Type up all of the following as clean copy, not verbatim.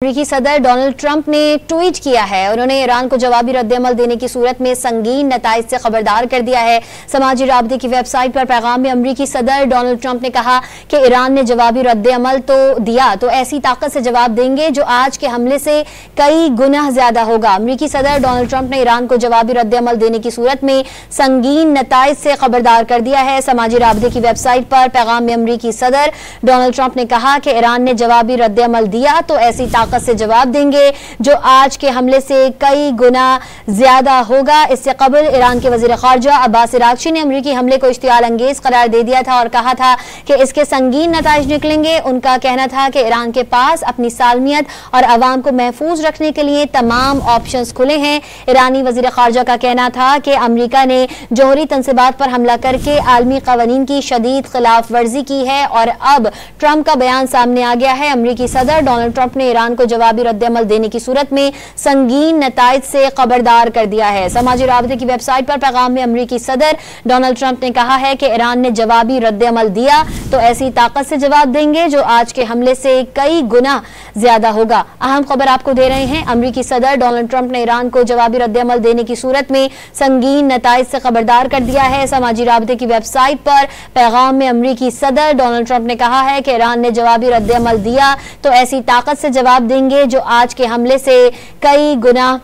अमेरिकी सदर Donald Trump ने ट्वीट किया है। उन्होंने ईरान को जवाबी रद्दअमल देने की सूरत में संगीन नताइज से खबरदार कर दिया है। समाजी राबते की वेबसाइट पर पैगाम में अमेरिकी सदर डोनाल्ड ट्रंप ने कहा कि ईरान ने जवाबी रद्दअमल तो दिया तो ऐसी ताकत से जवाब देंगे जो आज के हमले से कई गुना ज्यादा होगा। अमेरिकी सदर डोनाल्ड ट्रंप ने ईरान को जवाबी रद्दअमल देने की सूरत में संगीन नताइज से खबरदार कर दिया है। समाजी राबते की वेबसाइट पर पैगाम में अमेरिकी सदर डोनाल्ड ट्रंप ने कहा कि ईरान ने जवाबी रद्दअमल दिया तो ऐसी से जवाब देंगे जो आज के हमले से कई गुना ज्यादा होगा। इससे कबल ईरान के वजीर खारजा अब्बास अरागची ने अमेरिकी हमले को इश्तियाल अंगेज करार दे दिया था और कहा था कि इसके संगीन नताइज निकलेंगे। उनका कहना था कि ईरान के पास अपनी सालमियत और अवाम को महफूज रखने के लिए तमाम ऑप्शंस खुले हैं। ईरानी वजीर खारजा का कहना था कि अमेरिका ने जौहरी तनसीबात पर हमला करके आलमी कवानीन की शदीद खिलाफ वर्जी की है और अब ट्रंप का बयान सामने आ गया है। अमेरिकी सदर डोनाल्ड ट्रंप ने ईरान को जवाबी रद्दअमल देने की सूरत में संगीन नताइज से खबरदार कर दिया है। समाजी राबते की वेबसाइट पर पैगाम में अमेरिकी सदर डोनाल्ड ट्रंप ने कहा है कि ईरान ने जवाबी रद्दअमल दिया तो ऐसी ताकत से जवाब देंगे जो आज के हमले से कई गुना ज्यादा होगा। अहम खबर आपको दे रहे हैं। अमेरिकी सदर डोनाल्ड ट्रंप ने ईरान को जवाबी रद्दअमल देने की सूरत में संगीन नताइज से खबरदार कर दिया है। समाजी राबते की वेबसाइट पर पैगाम में अमेरिकी सदर डोनाल्ड ट्रंप ने कहा है कि ईरान ने जवाबी रद्दअमल दिया तो ऐसी ताकत से जवाब देंगे जो आज के हमले से कई गुना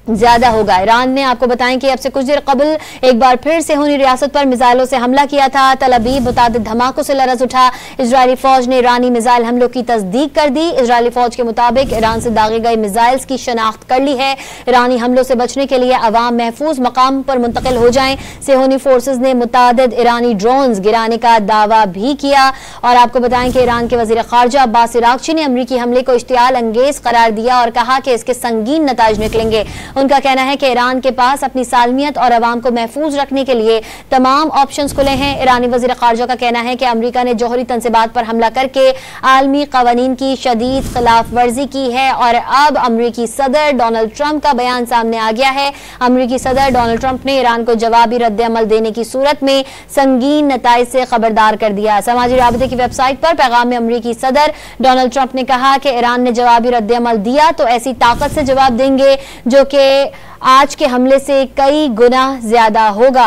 ज्यादा होगा। ईरान ने आपको बताएं कि अब से कुछ देर कबल एक बार फिर सेहूनी रियासत पर मिसाइलों से हमला किया था। तल अबीब मुतादिद धमाकों से लरज उठा। इजरायली फौज ने ईरानी मिसाइल हमलों की तस्दीक कर दी। इजरायली फौज के मुताबिक ईरान से दागे गए मिसाइल्स की शनाख्त कर ली है। ईरानी हमलों से बचने के लिए अवाम महफूज मकाम पर मुंतकिल हो जाएं। सेहूनी फोर्सेज ने मुतादिद ईरानी ड्रोन्स गिराने का दावा भी किया। और आपको बताएं कि ईरान के वजीर खारजा अब्बास अरागची ने अमरीकी हमले को इश्तियाल अंगेज करार दिया और कहा कि इसके संगीन नताइज निकलेंगे। उनका कहना है कि ईरान के पास अपनी सालमियत और अवाम को महफूज रखने के लिए तमाम ऑप्शंस खुले हैं। ईरानी वजीर खारजा का कहना है कि अमेरिका ने जौहरी तनसीबात पर हमला करके आलमी कवानीन की शदीद खिलाफ वर्जी की है और अब अमेरिकी सदर डोनाल्ड ट्रंप का बयान सामने आ गया है। अमेरिकी सदर डोनाल्ड ट्रंप ने ईरान को जवाबी रद्दअमल देने की सूरत में संगीन नताइज से खबरदार कर दिया। समाजी राबते की वेबसाइट पर पैगाम में अमेरिकी सदर डोनाल्ड ट्रंप ने कहा कि ईरान ने जवाबी रद्दअमल दिया तो ऐसी ताकत से जवाब देंगे जो कि आज के हमले से कई गुना ज्यादा होगा।